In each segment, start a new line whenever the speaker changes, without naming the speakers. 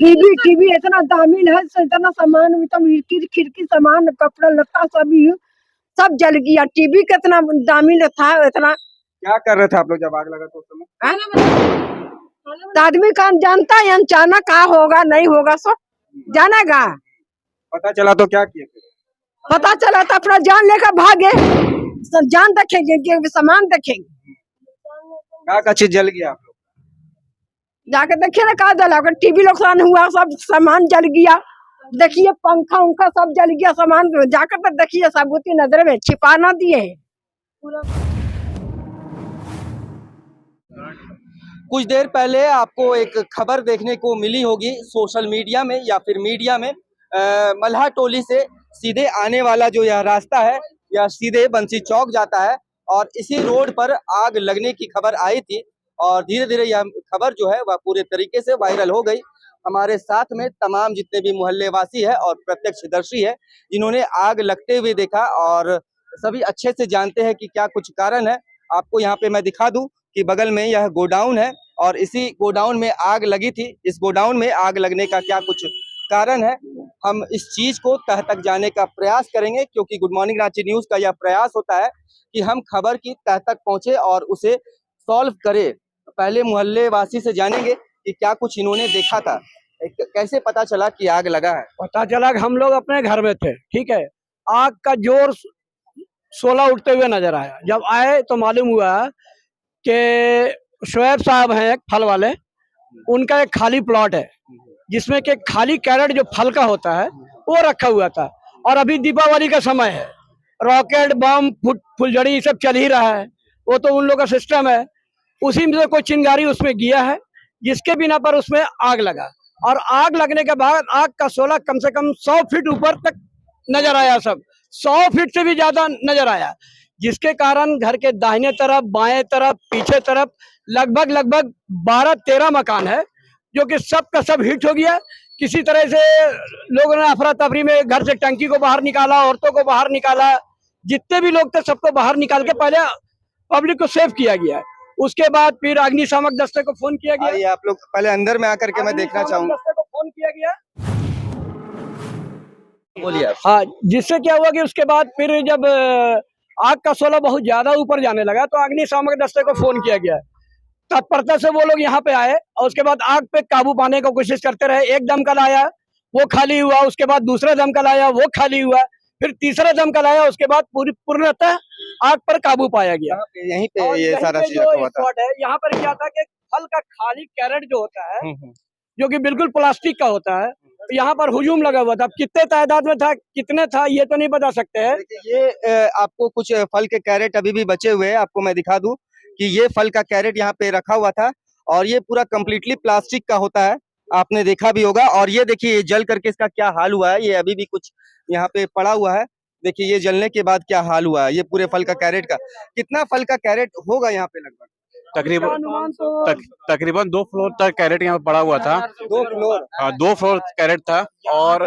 TV TV इतना दामी है, इतना सामान खिड़की सामान कपड़ा लत्ता सब जल गया। टीवी कितना दामी था, इतना।
क्या कर रहे थे आप लोग जब आग लगा तो उस समय?
तो आदमी का जानता है अचानक क्या होगा नहीं होगा, सब जानेगा।
पता चला तो क्या किए फिर?
पता चला तो अपना जान लेकर भागे। जान देखेंगे, सामान देखेंगे।
क्या चीज जल गया आप लोग?
जाके देखिए ना, कहा जला, टीवी नुकसान हुआ, सब सामान जल गया। देखिए पंखा उंखा सब जल गया, सामान जाकर तो देखिए, साबुती नजर में छिपा ना दिए।
कुछ देर पहले आपको एक खबर देखने को मिली होगी सोशल मीडिया में या फिर मीडिया में। मल्हा टोली से सीधे आने वाला जो यह रास्ता है, यह सीधे बंसी चौक जाता है और इसी रोड पर आग लगने की खबर आई थी और धीरे धीरे यह खबर जो है वह पूरे तरीके से वायरल हो गई। हमारे साथ में तमाम जितने भी मोहल्ले वासी है और प्रत्यक्षदर्शी है जिन्होंने आग लगते हुए देखा और सभी अच्छे से जानते हैं कि क्या कुछ कारण है। आपको यहाँ पे मैं दिखा दूं कि बगल में यह गोडाउन है और इसी गोडाउन में आग लगी थी। इस गोडाउन में आग लगने का क्या कुछ कारण है, हम इस चीज को तह तक जाने का प्रयास करेंगे, क्योंकि गुड मॉर्निंग रांची न्यूज का यह प्रयास होता है कि हम खबर की तह तक पहुंचे और उसे सॉल्व करें। पहले मोहल्ले वासी से जानेंगे कि क्या कुछ इन्होंने देखा था, कैसे पता चला कि आग लगा है।
पता चला कि हम लोग अपने घर में थे, ठीक है। आग का जोर 16 उठते हुए नजर आया। जब आए तो मालूम हुआ कि शोएब साहब हैं एक फल वाले, उनका एक खाली प्लॉट है जिसमें कि खाली कैरेट जो फल का होता है वो रखा हुआ था। और अभी दीपावली का समय है, रॉकेट बम फुलझड़ी सब चल ही रहा है, वो तो उन लोग का सिस्टम है। उसी में से कोई चिंगारी उसमें गिया है जिसके बिना पर उसमें आग लगा। और आग लगने के बाद आग का शोला कम से कम 100 फीट ऊपर तक नजर आया, सब 100 फीट से भी ज्यादा नजर आया, जिसके कारण घर के दाहिने तरफ, बाएं तरफ, पीछे तरफ लगभग 12-13 मकान है जो कि सब का सब हिट हो गया। किसी तरह से लोगों ने अफरा तफरी में घर से टंकी को बाहर निकाला, औरतों को बाहर निकाला, जितने भी लोग थे सबको बाहर निकाल के पहले पब्लिक को सेव किया गया। उसके बाद फिर अग्निशामक दस्ते को फोन किया गया।
आप लोग पहले अंदर में आकर के मैं देखना चाहूंगा।
दस्ते को फोन किया गया,
बोलिए।
हाँ, जिससे क्या हुआ कि उसके बाद फिर जब आग का शोला बहुत ज्यादा ऊपर जाने लगा तो अग्निशामक दस्ते को फोन किया गया। तत्परता से वो लोग यहाँ पे आए और उसके बाद आग पे काबू पाने की कोशिश करते रहे। एक दमकल आया, वो खाली हुआ, उसके बाद दूसरा दमकल आया, वो खाली हुआ, फिर तीसरा दमकल आया, उसके बाद पूर्णतः आग पर काबू पाया गया।
यहीं पे ये सारा चीज हुआ था।
यहाँ पर क्या था कि फल का खाली कैरेट जो होता है, जो कि बिल्कुल प्लास्टिक का होता है, यहाँ पर हुजूम लगा हुआ था। कितने तादाद में था, कितने था, ये तो नहीं बता सकते हैं।
ये आपको कुछ फल के कैरेट अभी भी बचे हुए हैं, आपको मैं दिखा दूं कि ये फल का कैरेट यहाँ पे रखा हुआ था और ये पूरा कम्प्लीटली प्लास्टिक का होता है, आपने देखा भी होगा। और ये देखिए जल करके इसका क्या हाल हुआ है, ये अभी भी कुछ यहाँ पे पड़ा हुआ है। देखिए ये जलने के बाद क्या हाल हुआ है। ये पूरे फल का कैरेट का, कितना फल का कैरेट होगा यहाँ पे? लगभग
तकरीबन 2 फ्लोर तक कैरेट यहाँ पड़ा हुआ था।
2 फ्लोर?
हाँ, 2 फ्लोर कैरेट था। और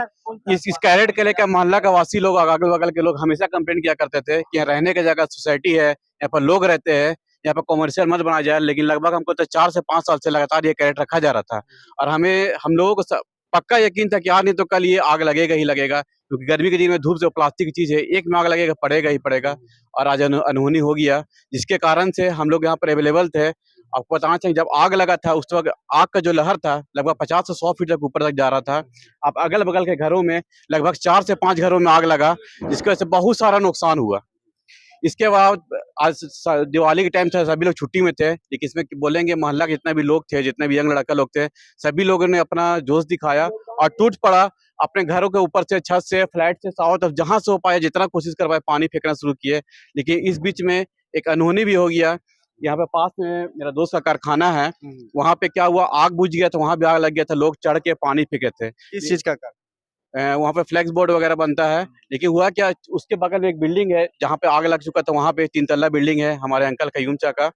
इस कैरेट के लेकर मोहल्ला का वासी लोग, अगल बगल के लोग हमेशा कंप्लेंट किया करते थे कि यहाँ रहने की जगह सोसाइटी है, यहाँ पर लोग रहते हैं, यहाँ पर कॉमर्शियल मत बनाया जाए। लेकिन लगभग हमको तो 4 से 5 साल से लगातार ये कैरेट रखा जा रहा था और हम लोगों को पक्का यकीन था कि आज नहीं तो कल ये आग लगेगा ही लगेगा, क्योंकि गर्मी के दिन में धूप से प्लास्टिक की चीज है, एक में आग लगेगा पड़ेगा ही पड़ेगा। और आज अनहोनी हो गया, जिसके कारण से हम लोग यहाँ पर अवेलेबल थे। आपको बताना चाहिए जब आग लगा था उस वक्त आग का जो लहर था लगभग 50 से 100 फीट तक ऊपर तक जा रहा था। अब अगल बगल के घरों में लगभग 4 से 5 घरों में आग लगा, जिसकी वजह से बहुत सारा नुकसान हुआ। इसके बाद आज दिवाली के टाइम था, सभी लोग छुट्टी में थे, लेकिन इसमें बोलेंगे मोहल्ला के जितने भी लोग थे, जितने भी यंग लड़का लोग थे, सभी लोगों ने अपना जोश दिखाया और टूट पड़ा अपने घरों के ऊपर से, छत से, फ्लैट से, चारों तरफ जहां से हो पाया जितना कोशिश कर पाए पानी फेंकना शुरू किए। लेकिन इस बीच में एक अनहोनी भी हो गया। यहाँ पे पास में मेरा दोस्त का कारखाना है, वहाँ पे क्या हुआ, आग बुझ गया था, वहाँ भी आग लग गया था, लोग चढ़ के पानी फेंके थे।
किस चीज का?
वहाँ पे फ्लेक्स बोर्ड वगैरह बनता है। लेकिन हुआ क्या, उसके बगल में एक बिल्डिंग है जहाँ पे आग लग चुका था, वहाँ पे 3 तल्ला बिल्डिंग है हमारे अंकल कयूम चा का।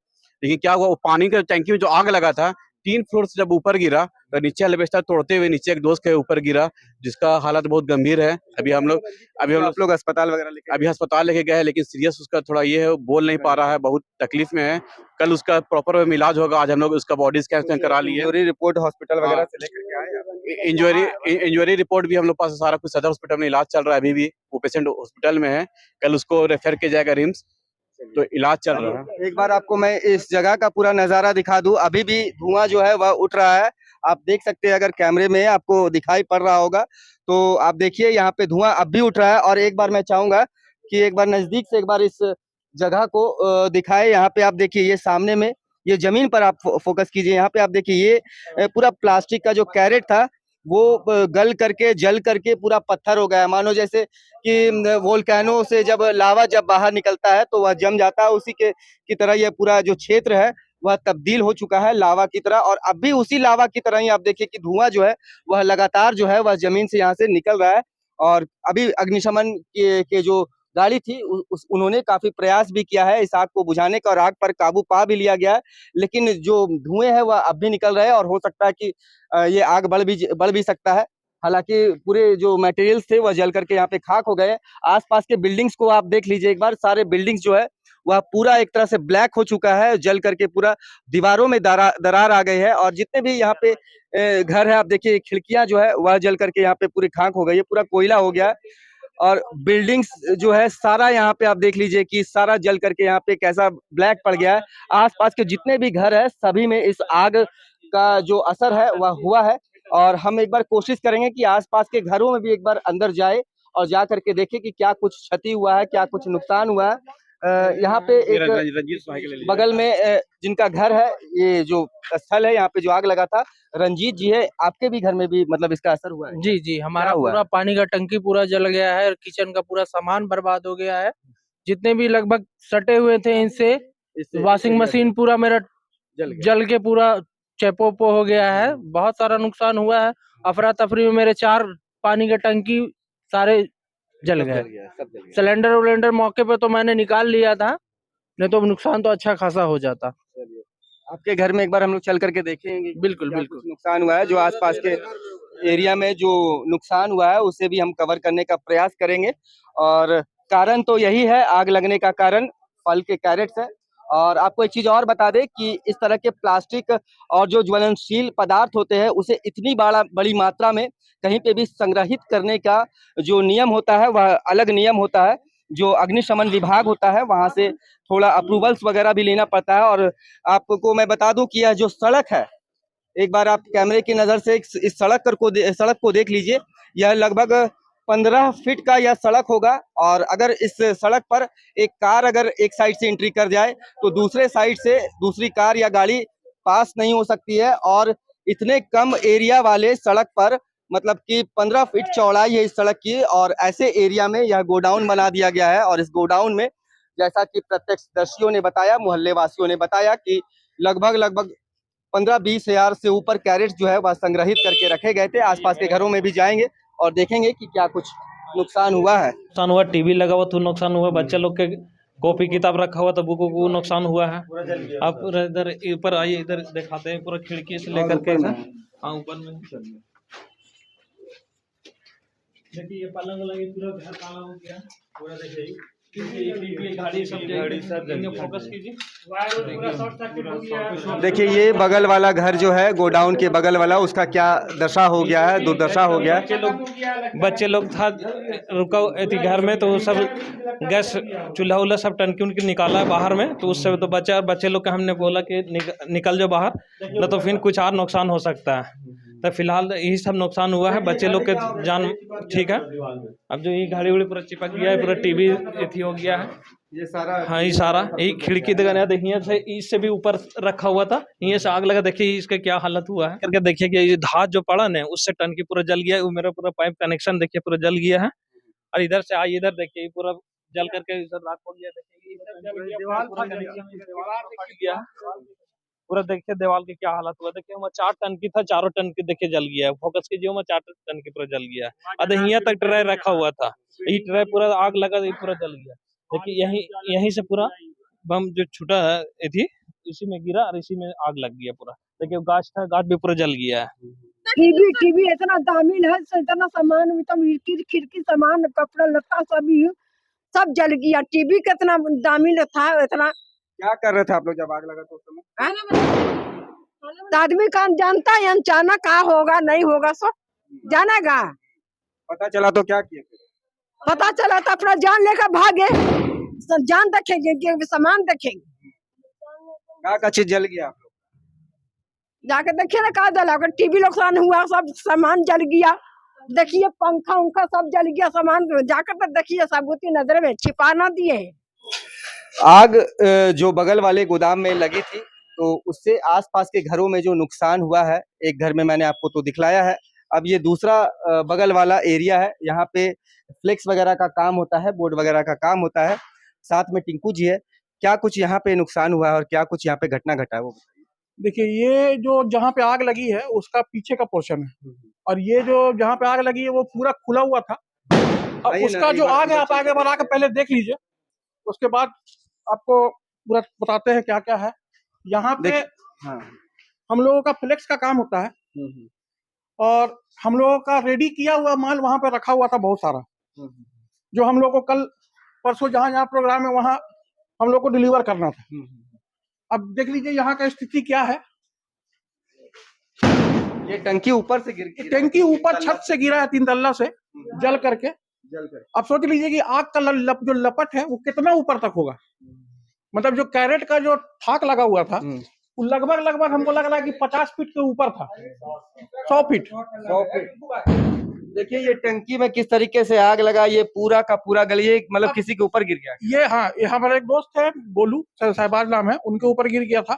लेकिन क्या हुआ, वो पानी के टैंकी में जो आग लगा था 3 फ्लोर से जब ऊपर गिरा तो नीचे एलिवेटर तोड़ते हुए नीचे एक दोस्त के ऊपर गिरा, जिसका हालत बहुत गंभीर है। अभी हम लोग
अस्पताल वगैरह
अभी अस्पताल लेके गए हैं, लेकिन सीरियस उसका थोड़ा ये है, बोल नहीं पा रहा है, बहुत तकलीफ में है। कल उसका प्रॉपर इलाज होगा। आज हम लोग उसका बॉडी स्कैन करा लिए,
रिपोर्ट हॉस्पिटल वगैरह से लेकर के आए।
इंजरी रिपोर्ट भी हम लोग पास सारा कुछ सदर हॉस्पिटल में इलाज चल रहा है। अभी भी वो पेशेंट हॉस्पिटल में है, कल उसको रेफर किया जाएगा रिम्स, तो इलाज चल रहा है।
एक बार आपको मैं इस जगह का पूरा नजारा दिखा दूं। अभी भी धुआं जो है वह उठ रहा है, आप देख सकते हैं, अगर कैमरे में आपको दिखाई पड़ रहा होगा तो आप देखिए यहाँ पे धुआं अब भी उठ रहा है। और एक बार मैं चाहूंगा कि एक बार नजदीक से एक बार इस जगह को दिखाए। यहाँ पे आप देखिए, ये सामने में ये जमीन पर आप फोकस कीजिए। यहाँ पे आप देखिए, ये पूरा प्लास्टिक का जो कैरेट था वो गल करके जल करके पूरा पत्थर हो गया है। मानो जैसे कि वोल्केनो से जब लावा जब बाहर निकलता है तो वह जम जाता है, उसी के की तरह ये पूरा जो क्षेत्र है वह तब्दील हो चुका है लावा की तरह। और अब भी उसी लावा की तरह ही आप देखिए कि धुआं जो है वह लगातार जो है वह जमीन से यहाँ से निकल रहा है। और अभी अग्निशमन के जो गाड़ी थी उन्होंने काफी प्रयास भी किया है इस आग को बुझाने का, और आग पर काबू पा भी लिया गया है। लेकिन जो धुएं है वह अब भी निकल रहे हैं और हो सकता है कि ये आग बढ़ भी सकता है। हालांकि पूरे जो मटेरियल्स थे वह जल करके यहाँ पे खाक हो गए। आसपास के बिल्डिंग्स को आप देख लीजिए एक बार, सारे बिल्डिंग्स जो है वह पूरा एक तरह से ब्लैक हो चुका है, जल करके पूरा दीवारों में दरार आ गई है। और जितने भी यहाँ पे घर है आप देखिए, खिड़कियां जो है वह जल करके यहाँ पे पूरी खाक हो गई है, पूरा कोयला हो गया है। और बिल्डिंग्स जो है सारा यहाँ पे आप देख लीजिए कि सारा जल करके यहाँ पे कैसा ब्लैक पड़ गया है। आसपास के जितने भी घर है सभी में इस आग का जो असर है वह हुआ है। और हम एक बार कोशिश करेंगे कि आसपास के घरों में भी एक बार अंदर जाए और जा करके देखें कि क्या कुछ क्षति हुआ है, क्या कुछ नुकसान हुआ है। यहाँ पे एक बगल में जिनका घर है, ये जो स्थल है यहाँ पे जो आग लगा था, रंजीत जी है, आपके भी घर में भी मतलब इसका असर हुआ है?
जी जी, हमारा
क्या हुआ
पूरा पानी का टंकी पूरा जल गया है और किचन का पूरा सामान बर्बाद हो गया है। जितने भी लगभग सटे हुए थे इनसे वॉशिंग मशीन पूरा मेरा जल के पूरा चेपोपो हो गया है। बहुत सारा नुकसान हुआ है। अफरा तफरी में मेरे 4 पानी के टंकी सारे जल गए। सिलेंडर विलेंडर मौके पे तो मैंने निकाल लिया था, नहीं तो नुकसान तो अच्छा खासा हो जाता।
आपके घर में एक बार हम लोग चल करके देखेंगे
बिल्कुल
क्या
बिल्कुल।
कुछ नुकसान हुआ है, जो आसपास के एरिया में जो नुकसान हुआ है उसे भी हम कवर करने का प्रयास करेंगे। और कारण तो यही है, आग लगने का कारण फल के कैरेट्स है। और आपको एक चीज और बता दें कि इस तरह के प्लास्टिक और जो ज्वलनशील पदार्थ होते हैं उसे इतनी बड़ी मात्रा में कहीं पे भी संग्रहित करने का जो नियम होता है वह अलग नियम होता है। जो अग्निशमन विभाग होता है वहां से थोड़ा अप्रूवल्स वगैरह भी लेना पड़ता है। और आपको मैं बता दूं कि यह जो सड़क है, एक बार आप कैमरे की नजर से इस सड़क को देख लीजिए। यह लगभग 15 फीट का यह सड़क होगा। और अगर इस सड़क पर एक कार अगर एक साइड से एंट्री कर जाए तो दूसरे साइड से दूसरी कार या गाड़ी पास नहीं हो सकती है। और इतने कम एरिया वाले सड़क पर मतलब कि 15 फीट चौड़ाई है इस सड़क की, और ऐसे एरिया में यह गोडाउन बना दिया गया है। और इस गोडाउन में जैसा कि प्रत्यक्षदर्शियों ने बताया, मोहल्ले वासियों ने बताया कि लगभग 15-20 हजार से ऊपर कैरेट जो है वह संग्रहित करके रखे गए थे। आसपास के घरों में भी जाएंगे और देखेंगे कि क्या कुछ नुकसान हुआ है।
नुकसान हुआ, टीवी लगा हुआ तो नुकसान हुआ, बच्चे लोग के कॉपी किताब रखा हुआ तो बुक को नुकसान हुआ है। आप इधर ऊपर आइए, इधर दिखाते हैं पूरा खिड़की से लेकर के। हाँ, ऊपर में देखिए, ये पलंग लगे, पूरा घर काला हो गया पूरा। देखिए
देखिए ये बगल वाला घर जो है गोडाउन के बगल वाला, उसका क्या दशा हो गया है, दुर्दशा हो गया है।
बच्चे लोग था रुका घर में, तो सब गैस चूल्हा उल्हा सब टंकी उनकी निकाला है बाहर में। तो उससे तो बच्चे लोग का हमने बोला कि निकल जाओ बाहर, न तो फिर कुछ और नुकसान हो सकता है। तो फिलहाल यही सब नुकसान हुआ है, बच्चे लोग के जान ठीक है। अब जो ये घड़ी उड़ी पूरा चिपक गया है, पूरा टीवी एथी हो गया है
ये सारा।
हाँ, ये सारा यही खिड़की दरगाह देखिए से इससे भी ऊपर रखा हुआ था, ये से आग लगा। देखिए इसका क्या हालत हुआ है करके देखिए कि ये धात जो पड़ा ना उससे टंकी पूरा जल गया है। वो मेरा पूरा पाइप कनेक्शन देखिए पूरा जल गया है। और इधर से आइए, इधर देखिए पूरा जल करके इधर राख हो गया। देखिए पूरा देखिए दीवार की क्या हालत हुआ। देखिए वहाँ 4 टंकी था, चारों टंकी देखिए जल गया है। फोकस कीजिए, वहाँ 4 टंकी पूरा जल गया है। अरे यहाँ तक ट्रे रखा हुआ था, यही ट्रे पूरा आग लगा पूरा जल गया। देखिए यहीं से पूरा बम जो छूटा है थी इसी में गिरा और इसी में आग लग गया पूरा। देखिए गाछ था, गाछ भी पूरा जल गया है।
टीवी इतना दामिल है, इतना सामान, खिड़की सामान, कपड़ा लत्ता सब जल गया। टीवी कितना दामिल था, इतना।
क्या कर रहे थे आप लोग जब आग लगा तो उस समय?
तो आदमी का जानता है अचानक क्या होगा नहीं होगा सब जानेगा।
पता चला तो क्या किया फिर?
पता चला तो अपना जान लेकर भागे। जान देखेंगे कि सामान देखेंगे।
क्या चीज जल गया आप लोग?
जाके देखिए ना कहा जला, टीवी नुकसान हुआ, सब सामान जल गया। देखिए पंखा उंखा सब जल गया, सामान जाकर तो देखिए साबुती नजर में छिपा ना दिए।
आग जो बगल वाले गोदाम में लगी थी तो उससे आसपास के घरों में जो नुकसान हुआ है, एक घर में मैंने आपको तो दिखलाया है। अब ये दूसरा बगल वाला एरिया है, यहाँ पे फ्लेक्स वगैरह का काम होता है, बोर्ड वगैरह का काम होता है। साथ में टिंकू जी है। क्या कुछ यहाँ पे नुकसान हुआ है और क्या कुछ यहाँ पे घटना घटा है वो बताइए।
देखिए, ये जो जहाँ पे आग लगी है उसका पीछे का पोर्शन है, और ये जो जहाँ पे आग लगी है वो पूरा खुला हुआ था। अब
आइए ना,
उसका
एक
जो
बार
आग है, आप आगे बढ़ा के पहले देख लीजिए, उसके बाद आपको पूरा बताते हैं क्या क्या है। यहाँ पे
हाँ।
हम लोगों का फ्लेक्स का काम होता है, और हम लोगों का रेडी किया हुआ माल वहां पे रखा हुआ था बहुत सारा, जो हम लोग को कल परसों जहाँ जहाँ प्रोग्राम है वहाँ हम लोग को डिलीवर करना था। अब देख लीजिए यहाँ का स्थिति क्या है।
ये टंकी ऊपर से गिर गई,
टंकी ऊपर छत से गिरा है 3 तल्ला से, जल करके। अब सोच लीजिए कि आग का जो लपट है वो कितना ऊपर तक होगा। मतलब जो कैरेट का जो थाक लगा हुआ था वो लगभग हमको लग रहा है कि 50 फीट के ऊपर था, 100 फीट।
देखिए ये टंकी में किस तरीके से आग लगा, ये पूरा का पूरा गलिए मतलब किसी के ऊपर गिर गया।
ये हाँ, ये हमारे एक दोस्त है गोलू साहबाज नाम है, उनके ऊपर गिर गया था।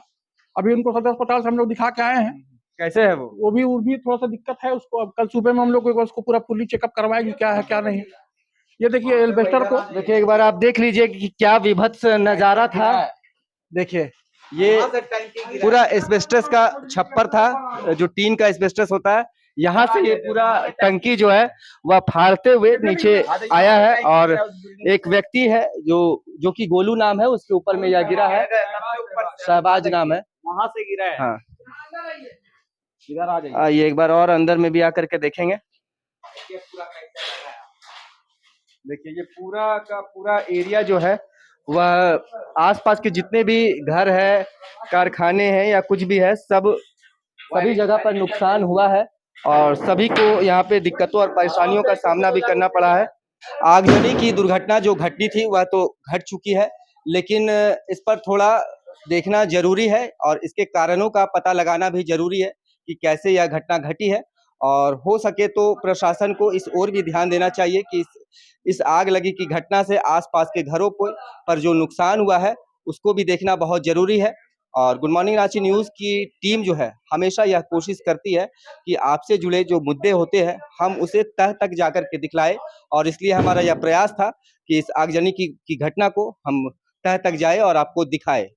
अभी उनको सदर अस्पताल से हम लोग दिखा के आए हैं।
कैसे है वो
भी थोड़ा सा दिक्कत है उसको। अब कल सुबह में हम लोग उसको पूरा फुल्ली चेकअप करवाएंगे क्या है क्या नहीं। ये देखिए एल्वेस्टर को
देखिए, एक बार आप देख लीजिए कि क्या विभत्स नजारा था। देखिए ये पूरा एस्बेस्टस का छप्पर था, जो टीन का एस्बेस्टस होता है। यहाँ से ये पूरा टंकी जो है वह फाड़ते हुए नीचे आया है, और एक व्यक्ति है जो कि गोलू नाम है, उसके ऊपर में यह गिरा है, शहबाज नाम है,
वहां से गिरा है।
हाँ।
इधर आ जाइए।
ये एक बार और अंदर में भी आकर के देखेंगे। देखिए ये पूरा का पूरा एरिया जो है वह आसपास के जितने भी घर है, कारखाने हैं या कुछ भी है, सभी जगह पर नुकसान हुआ है, और सभी को यहाँ पे दिक्कतों और परेशानियों का सामना भी करना पड़ा है। आगजनी की दुर्घटना जो घटनी थी वह तो घट चुकी है, लेकिन इस पर थोड़ा देखना जरूरी है और इसके कारणों का पता लगाना भी जरूरी है कि कैसे यह घटना घटी है। और हो सके तो प्रशासन को इस ओर भी ध्यान देना चाहिए कि इस आग लगी की घटना से आसपास के घरों पर जो नुकसान हुआ है उसको भी देखना बहुत जरूरी है। और गुड मॉर्निंग रांची न्यूज़ की टीम जो है हमेशा यह कोशिश करती है कि आपसे जुड़े जो मुद्दे होते हैं हम उसे तह तक जाकर के दिखलाए, और इसलिए हमारा यह प्रयास था कि इस आगजनी की घटना को हम तह तक जाए और आपको दिखाए।